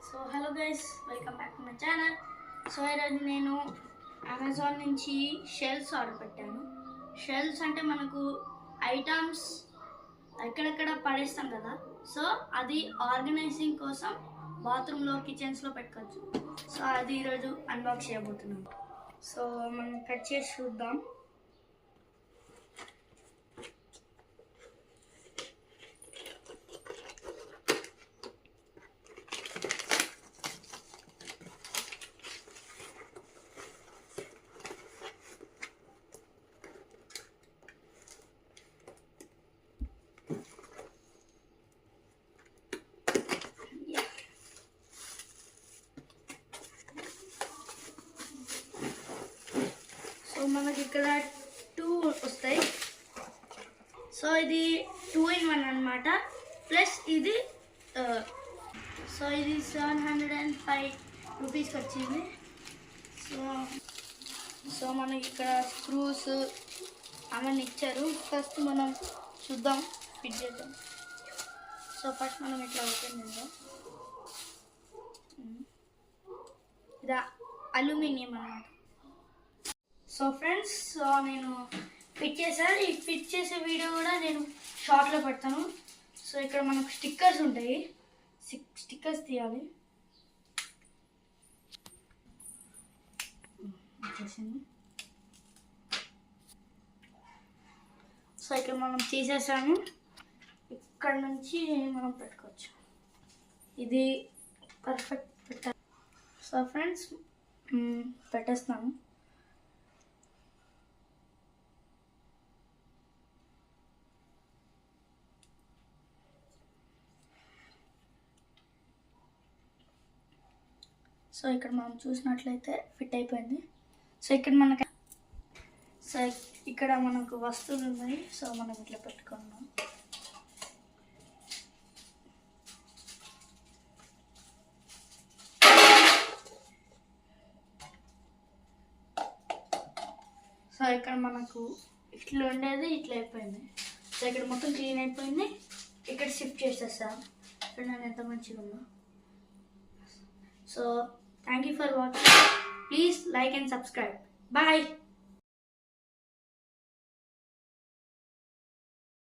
So hello guys, welcome back to my channel. So ఈరోజు నేను Amazon నుంచి shelves order పెట్టాను. షెల్ఫ్స్ అంటే మనకు ఐటమ్స్ ఎక్కడెక్కడ పడేస్తాం కదా, సో అది ఆర్గనైజింగ్ కోసం బాత్రూంలో కిచెన్స్లో పెట్టుకోవచ్చు. సో అది ఈరోజు అన్బాక్స్ చేయబోతున్నాను. సో మనం కట్ చేసి చూద్దాం. మనకి ఇక్కడ 2 వస్తాయి. సో ఇది 2-in-1 అన్నమాట. ప్లస్ ఇది సో ఇది 705 రూపీస్కి వచ్చింది. సో మనకి ఇక్కడ స్క్రూస్ అవన్నీ ఇచ్చారు. ఫస్ట్ మనం చూద్దాం, ఫిట్ చేద్దాం. సో ఫస్ట్ మనం ఇట్లా ఓపెన్ చేద్దాం. ఇది అల్యూమినియం అన్నమాట. సో ఫ్రెండ్స్, నేను ఫిట్ చేశాను. ఈ ఫిట్ చేసే వీడియో కూడా నేను షార్ట్లో పెడతాను. సో ఇక్కడ మనకు స్టిక్కర్స్ ఉంటాయి, 6 స్టిక్కర్స్ తీయాలి. సో ఇక్కడ మనం తీసేసాము. ఇక్కడ నుంచి మనం పెట్టుకోవచ్చు. ఇది పర్ఫెక్ట్ పెట్టాలి. సో ఫ్రెండ్స్, పెట్టేస్తాను. సో ఇక్కడ మనం చూసినట్లయితే ఫిట్ అయిపోయింది. సో ఇక్కడ మనకు వస్తువులు ఉన్నాయి. సో మనం ఇట్లా పెట్టుకున్నాం. సో ఇక్కడ మనకు ఇట్లా ఉండేది ఇట్లా అయిపోయింది. సో ఇక్కడ మొత్తం క్లీన్ అయిపోయింది. ఇక్కడ షిఫ్ట్ చేసేస్తాం. ఇక్కడ నేను ఎంత మంచిగా ఉందో. So thank you for watching. Please like and subscribe. Bye.